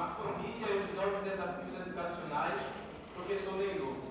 tema A Família e os Novos Desafios Educacionais, professor Ney Lobo.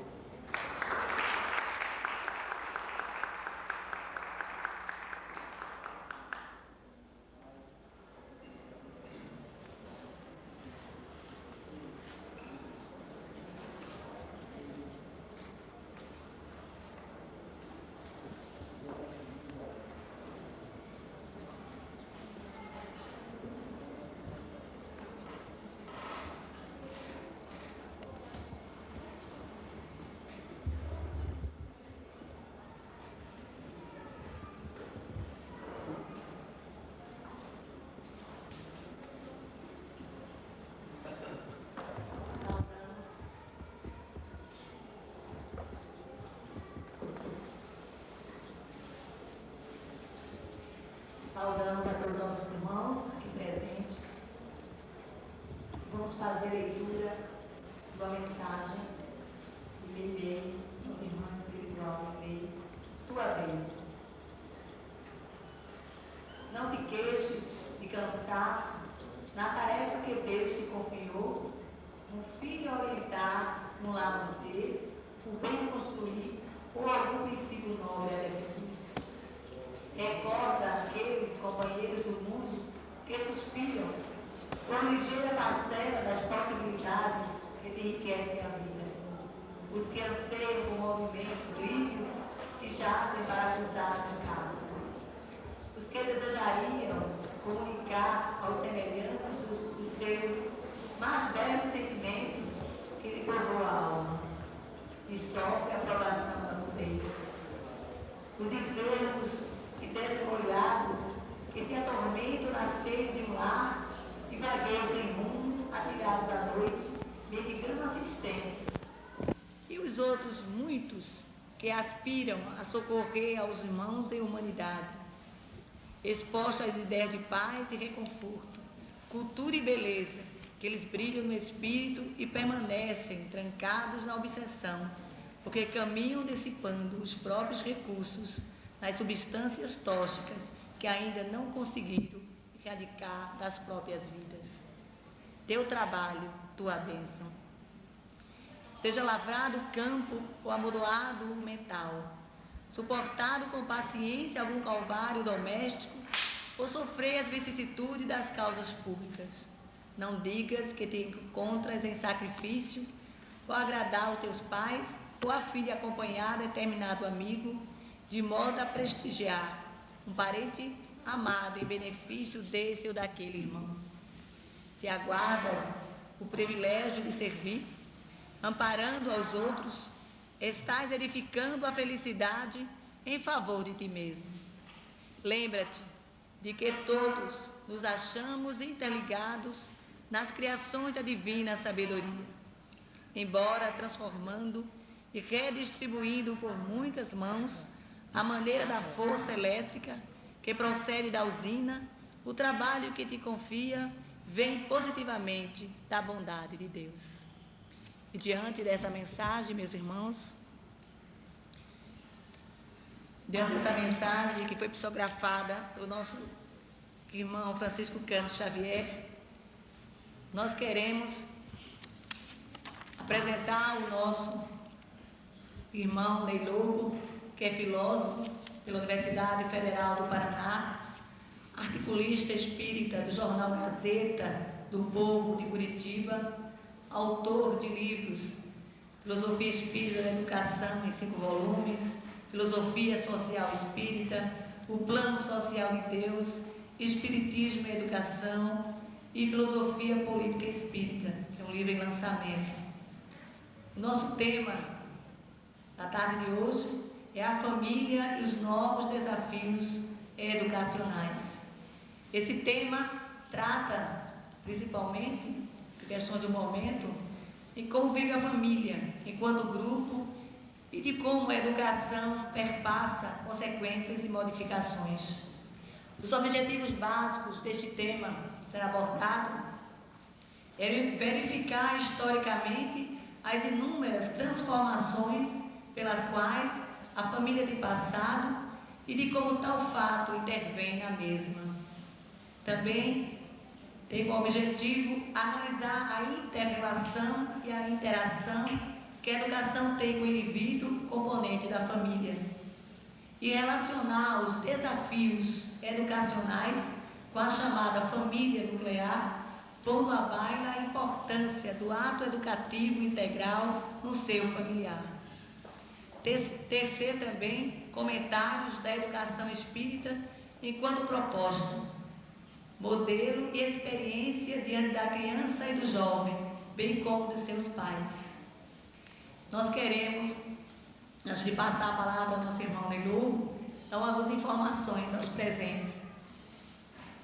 Saudamos a todos os nossos irmãos aqui presentes. Vamos fazer a leitura de uma mensagem de Meimei, nosso irmão espiritual Meimei, tua bênção. Não te queixes de cansaço na tarefa que Deus te confiou, um filho a orientar, um lar manter, o bem construir ou algum princípio nobre a definir. Recorda aqueles companheiros do mundo que suspiram por ligeira parcela das possibilidades que te enriquecem a vida. Os que anseiam por movimentos livres e jazem para cruzar o mercado. Os que desejariam comunicar aos semelhantes os seus mais belos sentimentos que lhe povoam a alma e sofrem a provação da nudez. Os enfermos e desemolhados que se atormentam na sede de um lar e vagueiam sem rumo, atirados à noite, mendigando assistência. E os outros muitos que aspiram a socorrer aos irmãos em humanidade, expostos às ideias de paz e reconforto, cultura e beleza, que eles brilham no espírito e permanecem trancados na obsessão, porque caminham dissipando os próprios recursos nas substâncias tóxicas que ainda não conseguiram erradicar das próprias vidas. Teu trabalho, tua bênção. Seja lavrado o campo ou amontoado o mental, suportado com paciência algum calvário doméstico, ou sofrer as vicissitudes das causas públicas. Não digas que te encontras em sacrifício, ou agradar aos teus pais, ou a fim de acompanhar determinado amigo, de modo a prestigiar um parente amado em benefício desse ou daquele irmão. Se aguardas o privilégio de servir, amparando aos outros, estás edificando a felicidade em favor de ti mesmo. Lembra-te de que todos nos achamos interligados nas criações da divina sabedoria, embora transformando e redistribuindo por muitas mãos, à maneira da força elétrica que procede da usina, o trabalho que te confia vem positivamente da bondade de Deus. E diante dessa mensagem, meus irmãos, diante dessa mensagem que foi psicografada pelo nosso irmão Francisco Cândido Xavier, nós queremos apresentar o nosso irmão Ney Lobo, que é filósofo pela Universidade Federal do Paraná, articulista espírita do jornal Gazeta do Povo de Curitiba, autor de livros Filosofia Espírita da Educação em 5 volumes, Filosofia Social Espírita, O Plano Social de Deus, Espiritismo e Educação e Filosofia Política Espírita, que é um livro em lançamento. O nosso tema da tarde de hoje é a família e os novos desafios educacionais. Esse tema trata principalmente de questões do momento e como vive a família enquanto grupo e de como a educação perpassa consequências e modificações. Os objetivos básicos deste tema será abordado é verificar historicamente as inúmeras transformações pelas quais a família de passado e de como tal fato intervém na mesma. Também tem como objetivo analisar a inter-relação e a interação que a educação tem com o indivíduo, componente da família, e relacionar os desafios educacionais com a chamada família nuclear, pondo à baila a importância do ato educativo integral no seio familiar. Tecer também comentários da educação espírita enquanto proposta, modelo e experiência diante da criança e do jovem, bem como dos seus pais. Nós queremos, antes de passar a palavra ao nosso irmão Nelu, dar algumas informações aos presentes.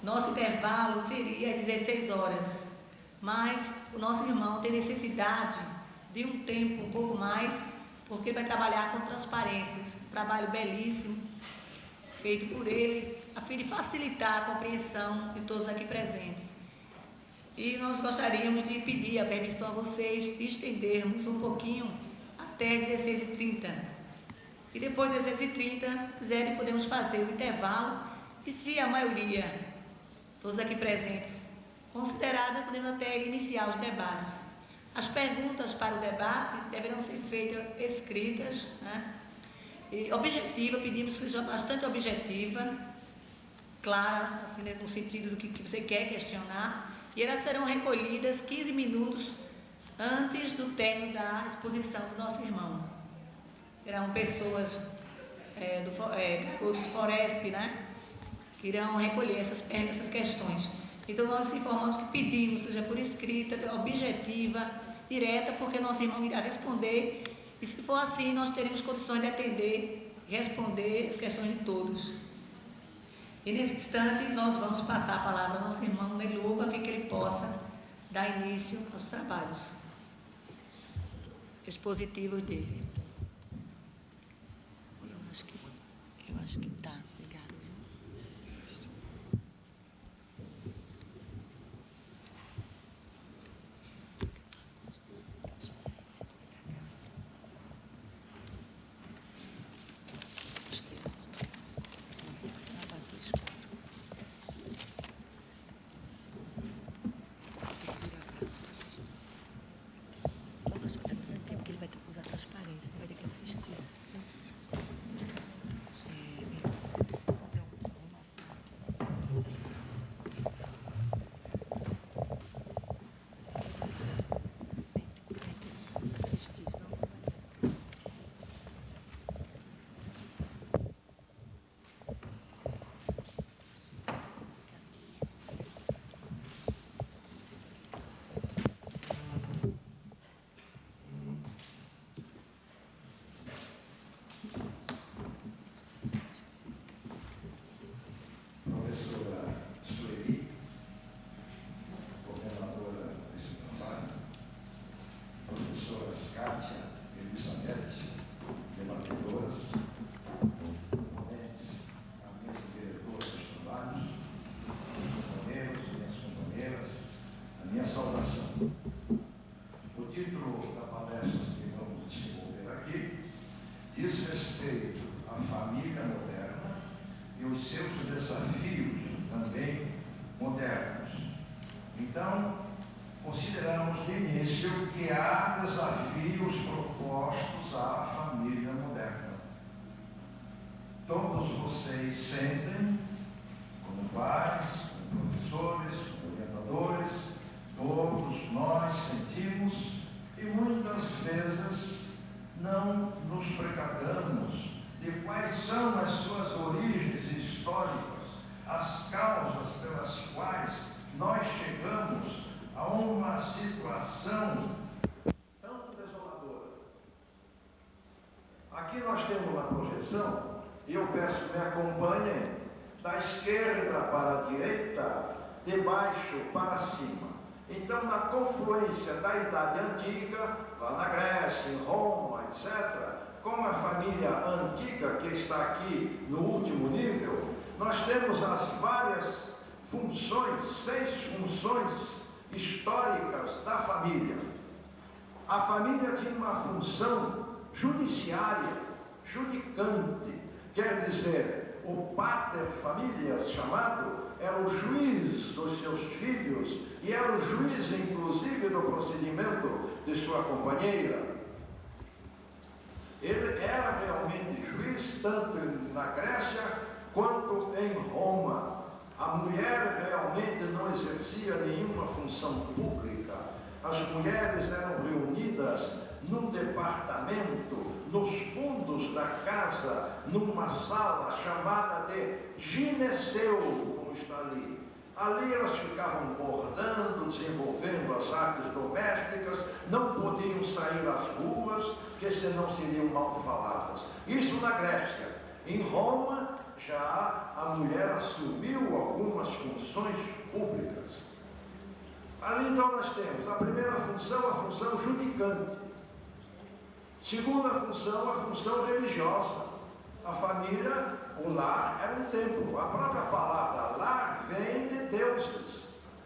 Nosso intervalo seria às 16 horas, mas o nosso irmão tem necessidade de um tempo um pouco mais, porque vai trabalhar com transparências, um trabalho belíssimo, feito por ele, a fim de facilitar a compreensão de todos aqui presentes. E nós gostaríamos de pedir a permissão a vocês de estendermos um pouquinho até 16h30. E depois das 16h30, se quiserem, podemos fazer o intervalo. E se a maioria, todos aqui presentes, considerada, podemos até iniciar os debates. As perguntas para o debate deverão ser feitas escritas, né? E objetiva, pedimos que seja bastante objetiva, clara, assim, no sentido do que você quer questionar, e elas serão recolhidas 15 minutos antes do término da exposição do nosso irmão. Serão pessoas garotos do Foresp, né, que irão recolher essas questões. Então, nós informamos que pedimos, seja por escrita, objetiva, direta, porque nosso irmão irá responder, e se for assim, nós teremos condições de atender e responder as questões de todos. E nesse instante, nós vamos passar a palavra ao nosso irmão Nelu, para que ele possa dar início aos trabalhos expositivos dele. Eu acho que está. Obrigada. E eu peço que me acompanhem da esquerda para a direita, de baixo para cima. Então, na confluência da Idade Antiga, lá na Grécia, em Roma, etc., com a família antiga que está aqui no último nível, nós temos as várias funções, 6 funções históricas da família. A família tinha uma função judiciária, judicante, quer dizer, o pater familias chamado era o juiz dos seus filhos e era o juiz, inclusive, do procedimento de sua companheira. Ele era realmente juiz, tanto na Grécia quanto em Roma. A mulher realmente não exercia nenhuma função pública. As mulheres eram reunidas num departamento, nos fundos da casa, numa sala chamada de gineceu, como está ali. Ali elas ficavam bordando, desenvolvendo as artes domésticas, não podiam sair às ruas, porque senão seriam mal faladas. Isso na Grécia. Em Roma, já a mulher assumiu algumas funções públicas. Ali então nós temos a primeira função, a função judicante. Segunda função, a função religiosa. A família, o lar, era um templo. A própria palavra lar vem de deuses.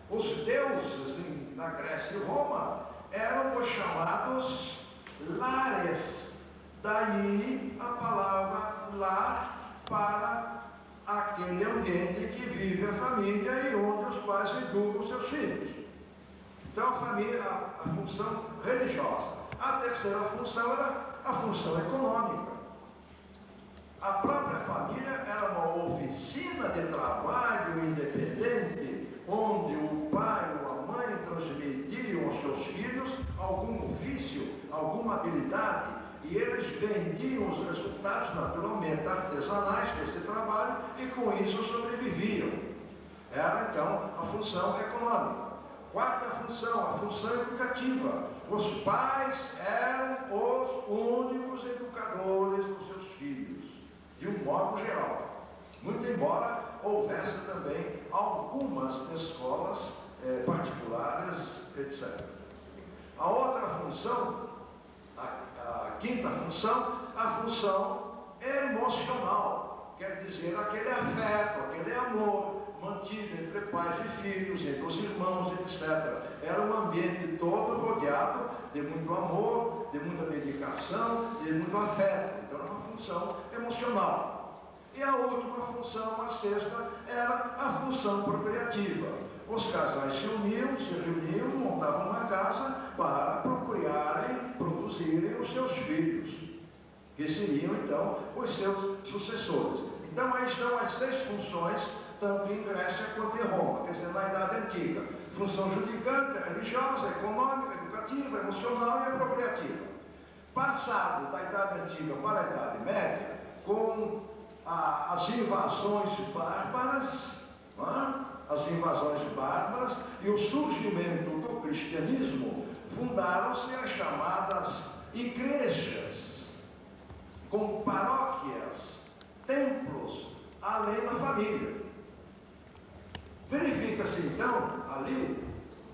Os deuses na Grécia e Roma eram os chamados lares. Daí a palavra lar para aquele ambiente que vive a família e onde os pais educam seus filhos. Então a família, a função religiosa. A terceira função era a função econômica. A própria família era uma oficina de trabalho independente, onde o pai ou a mãe transmitiam aos seus filhos algum ofício, alguma habilidade, e eles vendiam os resultados, naturalmente, artesanais desse trabalho, e com isso sobreviviam. Era então a função econômica. Quarta função, a função educativa. Os pais eram os únicos educadores dos seus filhos, de um modo geral. Muito embora houvesse também algumas escolas particulares, etc. A outra função, a quinta função, a função emocional. Quer dizer, aquele afeto, aquele amor mantido entre pais e filhos, entre os irmãos, etc. Era um ambiente todo rodeado de muito amor, de muita dedicação, de muito afeto. Então era uma função emocional. E a última função, a sexta, era a função procriativa. Os casais se reuniam, montavam uma casa para procriarem, produzirem os seus filhos, que seriam então os seus sucessores. Então aí estão as 6 funções, tanto em Grécia quanto em Roma, quer dizer, na Idade Antiga. Função judicante, religiosa, econômica, educativa, emocional e a procriativa. Passado da Idade Antiga para a Idade Média, com as invasões bárbaras, e o surgimento do cristianismo, fundaram-se as chamadas igrejas, com paróquias, templos, além da família. Verifica-se então, ali,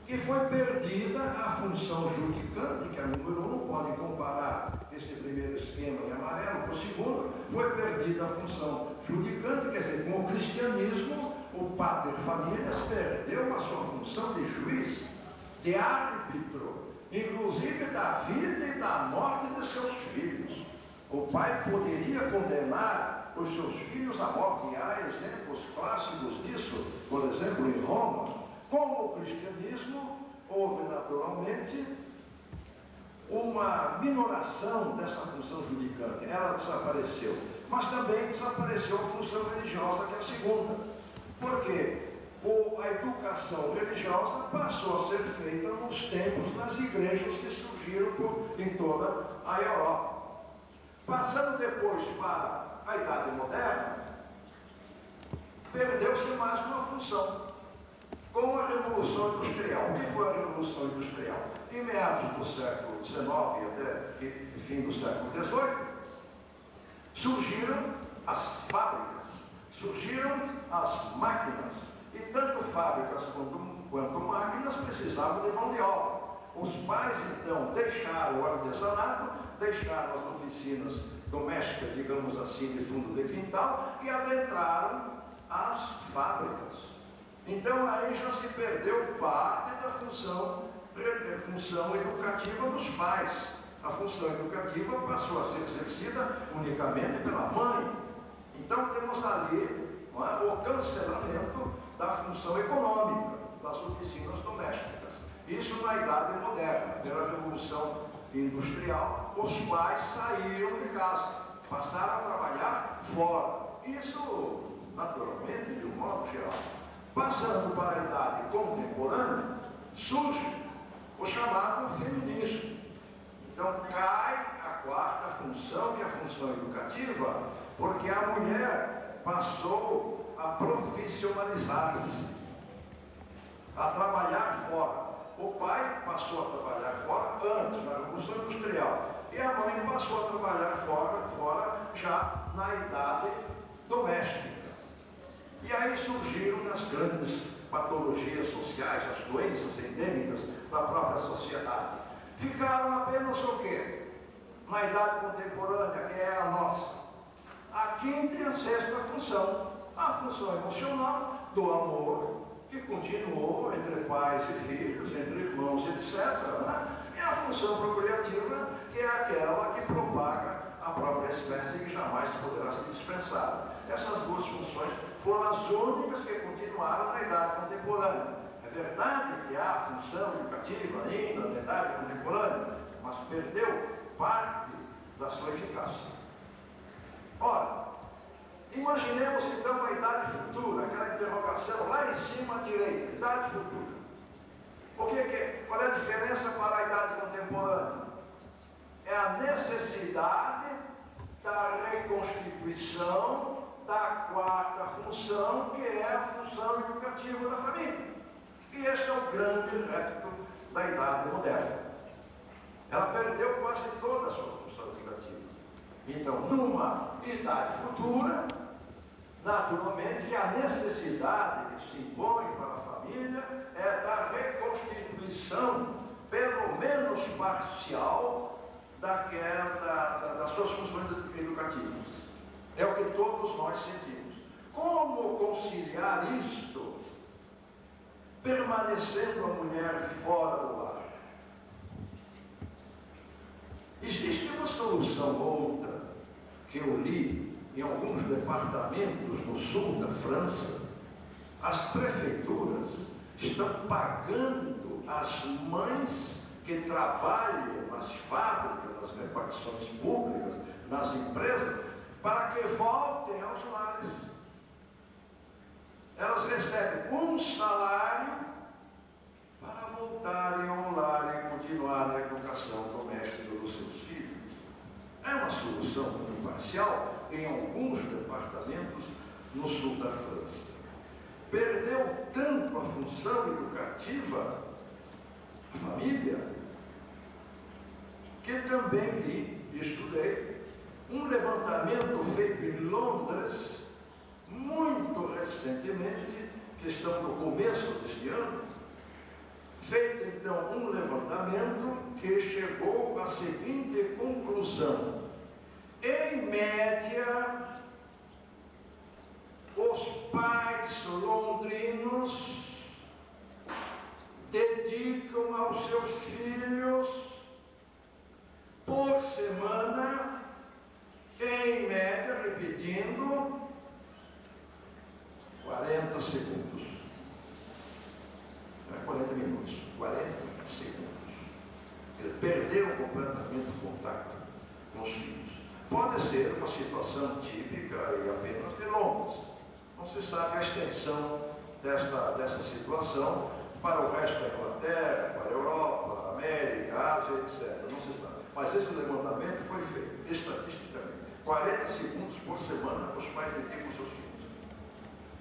que foi perdida a função judicante, que é a número 1, podem comparar esse primeiro esquema em amarelo com o segundo, foi perdida a função judicante, quer dizer, com o cristianismo, o pater familias perdeu a sua função de juiz, de árbitro, inclusive da vida e da morte de seus filhos. O pai poderia condenar os seus filhos à morte, e há exemplos clássicos disso, por exemplo, em Roma. Com o cristianismo, houve naturalmente uma minoração dessa função judicante, ela desapareceu, mas também desapareceu a função religiosa, que é a segunda, porque a educação religiosa passou a ser feita nos templos, nas igrejas que surgiram em toda a Europa. Passando depois para a Idade Moderna, perdeu-se mais uma função. Com a Revolução Industrial. O que foi a Revolução Industrial? Em meados do século XIX até fim do século XVIII, surgiram as fábricas, surgiram as máquinas, e tanto fábricas quanto máquinas precisavam de mão de obra. Os pais, então, deixaram o artesanato, deixaram as oficinas domésticas, digamos assim, de fundo de quintal, e adentraram as fábricas. Então aí já se perdeu parte da função educativa dos pais. A função educativa passou a ser exercida unicamente pela mãe. Então temos ali o cancelamento da função econômica das oficinas domésticas. Isso na Idade Moderna, pela Revolução Industrial, os pais saíram de casa, passaram a trabalhar fora. Isso, naturalmente, de um modo geral. Passando para a idade contemporânea, surge o chamado feminismo. Então cai a quarta função, que é a função educativa, porque a mulher passou a profissionalizar-se, a trabalhar fora. O pai passou a trabalhar fora antes, na Revolução Industrial, e a mãe passou a trabalhar fora já na idade doméstica. E aí surgiram as grandes patologias sociais, as doenças endêmicas da própria sociedade. Ficaram apenas o quê? Na idade contemporânea, que é a nossa, a quinta e a sexta função. A função emocional do amor, que continuou entre pais e filhos, entre irmãos, etc. Né? E a função procriativa, que é aquela que propaga a própria espécie, que jamais poderá ser dispensada. Essas duas funções foram as únicas que continuaram na idade contemporânea. É verdade que há função educativa ainda na idade contemporânea, mas perdeu parte da sua eficácia. Ora, imaginemos então a idade futura, aquela interrogação lá em cima à direita, idade futura. Qual é a diferença para a idade contemporânea? É a necessidade da reconstituição da quarta função, que é a função educativa da família. E este é o grande reto da idade moderna. Ela perdeu quase toda a sua função educativa. Então, numa idade futura, naturalmente, a necessidade que se impõe para a família é da reconstituição, pelo menos parcial, das suas funções educativas. É o que todos nós sentimos. Como conciliar isto, permanecendo a mulher fora do lar? Existe uma solução outra que eu li em alguns departamentos no sul da França. As prefeituras estão pagando as mães que trabalham nas fábricas, nas repartições públicas, nas empresas, para que voltem aos lares. Elas recebem um salário para voltarem ao lar e continuarem a educação doméstica dos seus filhos. É uma solução muito parcial em alguns departamentos no sul da França. Perdeu tanto a função educativa, a família, que também li e estudei um levantamento feito em Londres, muito recentemente, questão do começo deste ano, feito então um levantamento que chegou à seguinte conclusão: em média, os pais londrinos dedicam aos seus filhos por semana, em média, repetindo, 40 segundos. Não é 40 minutos, 40 segundos. Ele perdeu completamente o contato com os filhos. Pode ser uma situação típica e apenas de Londres. Não se sabe a extensão dessa situação para o resto da Inglaterra, para a Europa, América, Ásia, etc. Não se sabe. Mas esse levantamento foi feito, estatisticamente. 40 segundos por semana os pais dedicam aos seus filhos.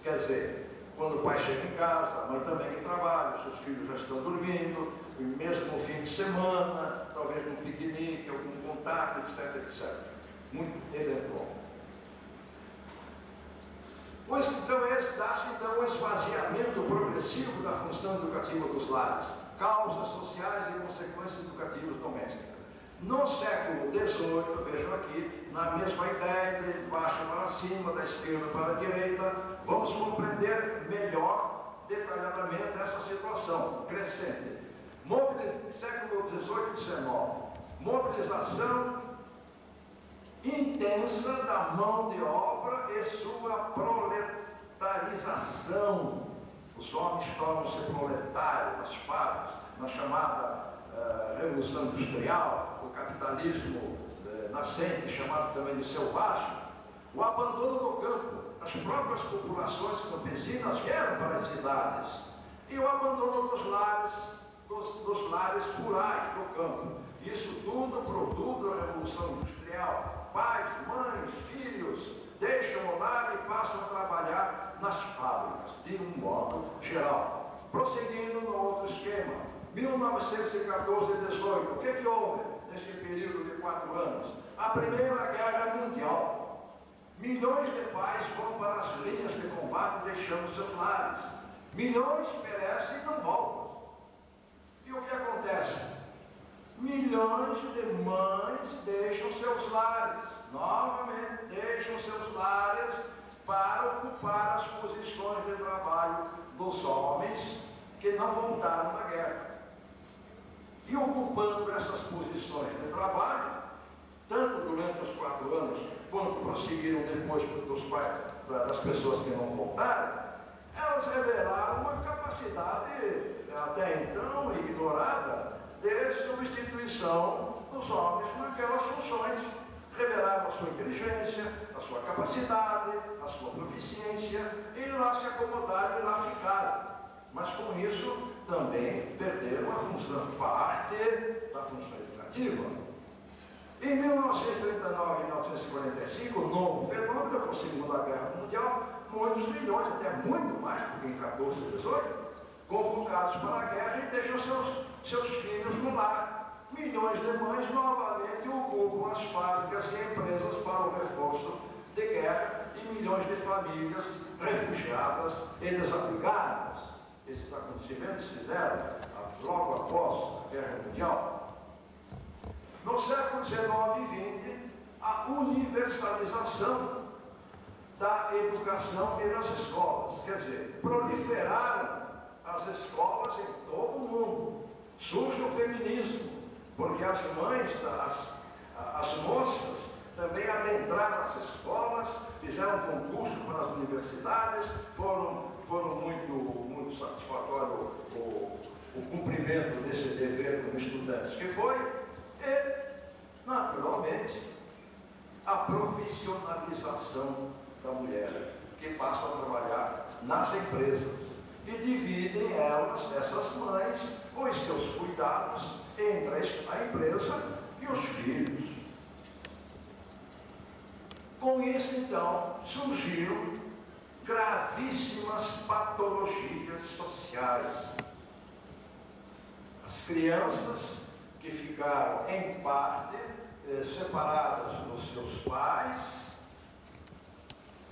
Quer dizer, quando o pai chega em casa, a mãe também que trabalha, os seus filhos já estão dormindo, e mesmo no fim de semana, talvez num piquenique, algum contato, etc, etc. Muito eventual. Pois então, dá-se então o esvaziamento progressivo da função educativa dos lares, causas sociais e consequências educativas domésticas. No século XVIII, vejam aqui, na mesma ideia, de baixo para cima, da esquerda para a direita, vamos compreender melhor, detalhadamente, essa situação crescente. Século XVIII e XIX, mobilização intensa da mão de obra e sua proletarização. Os homens tornam-se proletários nas fábricas, na chamada Revolução Industrial, o capitalismo nascente, chamado também de selvagem, o abandono do campo. As próprias populações campesinas vieram para as cidades. E o abandono dos lares rurais do campo. Isso tudo produto da Revolução Industrial. Pais, mães, filhos deixam o lar e passam a trabalhar nas fábricas, de um modo geral. Prosseguindo no outro esquema, 1914 e 18, o que houve nesse período de 4 anos? A Primeira Guerra Mundial. Milhões de pais vão para as linhas de combate deixando seus lares. Milhões perecem e não voltam. E o que acontece? Milhões de mães deixam seus lares, novamente deixam seus lares para ocupar as posições de trabalho dos homens que não voltaram da guerra. E ocupando essas posições de trabalho, tanto durante os 4 anos, quanto prosseguiram depois das pessoas que não voltaram, elas revelaram uma capacidade até então ignorada de substituição dos homens naquelas funções. Revelaram a sua inteligência, a sua capacidade, a sua proficiência, e lá se acomodaram e lá ficaram. Mas com isso também perderam a função, parte da função educativa. Em 1939 e 1945, o novo fenômeno, com a Segunda Guerra Mundial, muitos milhões, até muito mais, porque em 14 e 18, convocados para a guerra e deixam seus filhos no lar. Milhões de mães novamente ocupam as fábricas e empresas para o reforço de guerra e milhões de famílias refugiadas e desabrigadas. Esses acontecimentos se deram logo após a Guerra Mundial. No século XIX e XX, a universalização da educação e das escolas. Quer dizer, proliferaram as escolas em todo o mundo. Surge o feminismo, porque as mães, as moças, também adentraram as escolas, fizeram concurso para as universidades, foram muito satisfatório o cumprimento desse dever como estudantes que foi, e, naturalmente, a profissionalização da mulher, que passa a trabalhar nas empresas. E dividem elas, essas mães, os seus cuidados entre a empresa e os filhos. Com isso, então, surgiram gravíssimas patologias sociais. As crianças que ficaram, em parte, separadas dos seus pais,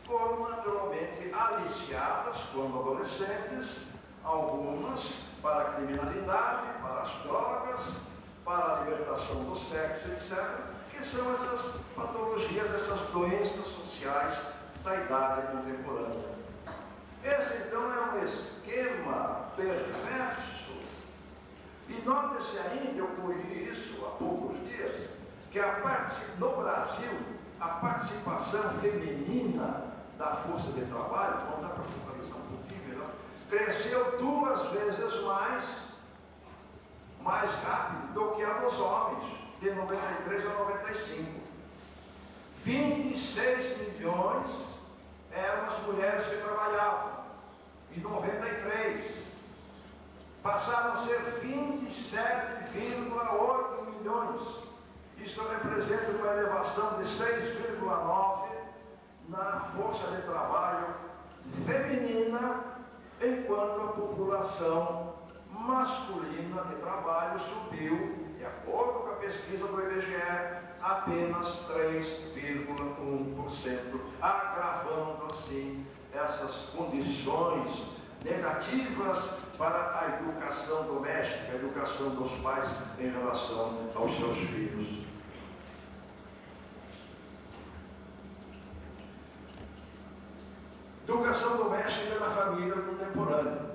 foram naturalmente aliciadas quando adolescentes, algumas para a criminalidade, para as drogas, para a libertação do sexo, etc., que são essas patologias, essas doenças sociais da idade contemporânea. Esse, então, é um esquema perverso. E note-se ainda, eu colhi isso há poucos dias, que no Brasil, a participação feminina da força de trabalho, vamos dar para focalizar um pouquinho melhor, cresceu 2 vezes mais rápido do que a dos homens, de 93 a 95. 26 milhões eram as mulheres que trabalhavam. Em 93, passaram a ser 27,8 milhões. Isso representa uma elevação de 6,9 na força de trabalho feminina, enquanto a população masculina de trabalho subiu, de acordo com a pesquisa do IBGE, apenas 3,1%, agravando assim essas condições negativas para a educação doméstica, a educação dos pais em relação aos seus filhos. Educação doméstica na família contemporânea.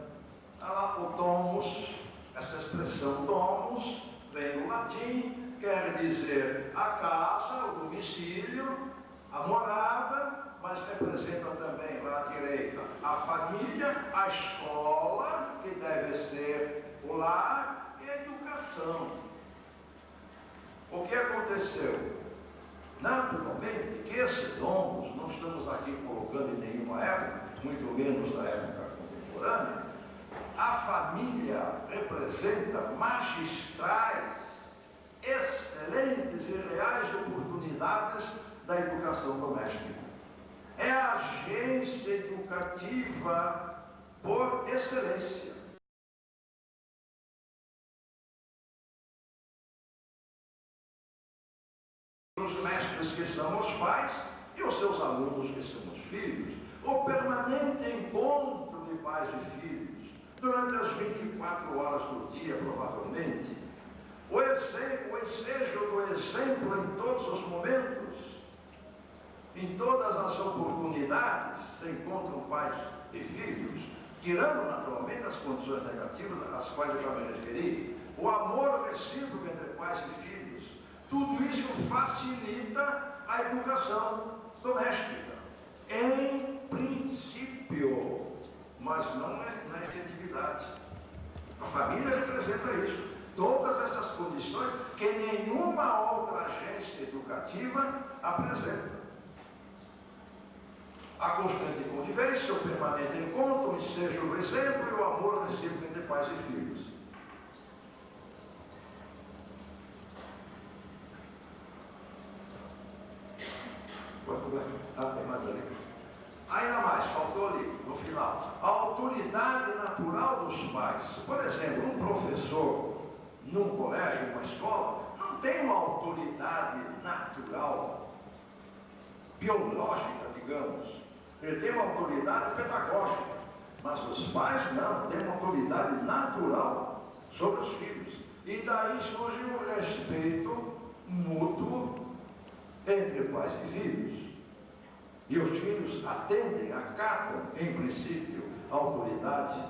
O domus, essa expressão domus, vem do latim, quer dizer a casa, o domicílio, a morada, mas representa também lá à direita a família, a escola, que deve ser o lar, e a O que aconteceu? Naturalmente que esses dons, não estamos aqui colocando em nenhuma época, muito menos na época contemporânea, a família representa magistrais, excelentes e reais oportunidades da educação doméstica. É a agência educativa por excelência. Os mestres que são os pais e os seus alunos que são os filhos. O permanente encontro de pais e filhos, durante as 24 horas do dia, provavelmente. O ensejo do exemplo em todos os momentos, em todas as oportunidades, se encontram pais e filhos, tirando naturalmente as condições negativas às quais eu já me referi. O amor recíproco entre pais e filhos. Tudo isso facilita a educação doméstica, em princípio, mas não na efetividade. A família representa isso. Todas essas condições que nenhuma outra agência educativa apresenta. A constante convivência, o permanente encontro, o ensejo do exemplo e o amor recíproco entre pais e filhos. Tem mais ali. Ainda mais, faltou ali, no final, a autoridade natural dos pais. Por exemplo, um professor num colégio, numa escola, não tem uma autoridade natural, biológica, digamos. Ele tem uma autoridade pedagógica, mas os pais não, têm uma autoridade natural sobre os filhos. E daí surge o respeito mútuo entre pais e filhos. E os filhos atendem, acatam, em princípio, a autoridade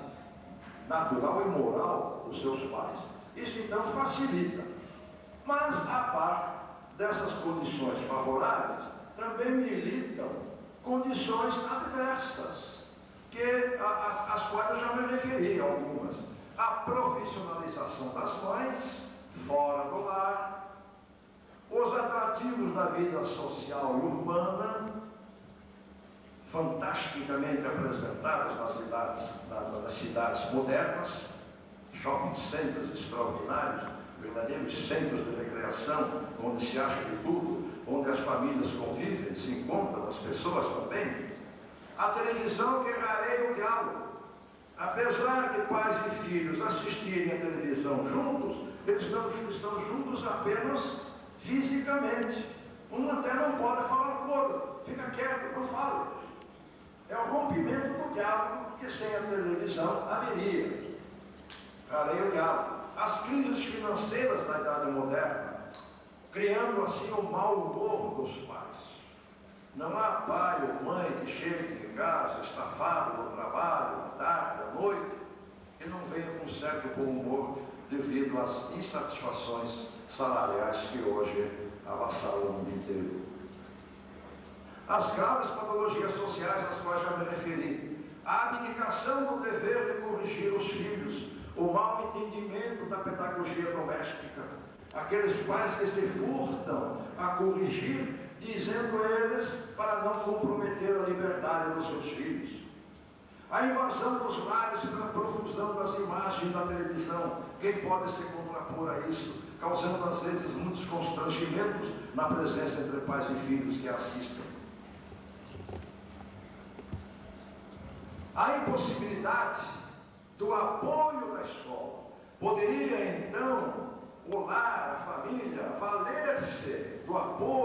natural e moral dos seus pais. Isso então facilita. Mas, a par dessas condições favoráveis, também militam condições adversas, às quais eu já me referi algumas. A profissionalização das mães, fora do lar, os atrativos da vida social e urbana, fantasticamente apresentados nas cidades modernas, shopping centers extraordinários, verdadeiros centros de recreação, onde se acha de tudo, onde as famílias convivem, se encontram, as pessoas também. A televisão que rareia o diálogo. Apesar de pais e filhos assistirem a televisão juntos, eles estão juntos apenas fisicamente. Um até não pode falar com o outro, fica quieto, não fala. É o rompimento do diálogo que sem a televisão haveria. Rareia o diálogo. As crises financeiras da Idade Moderna, criando assim o mau humor dos pais. Não há pai ou mãe que chegue em casa, estafado no trabalho, à tarde, à noite, e não venha com um certo bom humor devido às insatisfações salariais que hoje avassalam o mundo inteiro. As graves patologias sociais às quais já me referi, a abdicação do dever de corrigir os filhos, o mau entendimento da pedagogia doméstica, aqueles pais que se furtam a corrigir, dizendo eles para não comprometer a liberdade dos seus filhos. A invasão dos lares pela profusão das imagens da televisão, quem pode se contrapor a isso, causando às vezes muitos constrangimentos na presença entre pais e filhos que assistem. A impossibilidade do apoio da escola. Poderia então o lar, a família, valer-se do apoio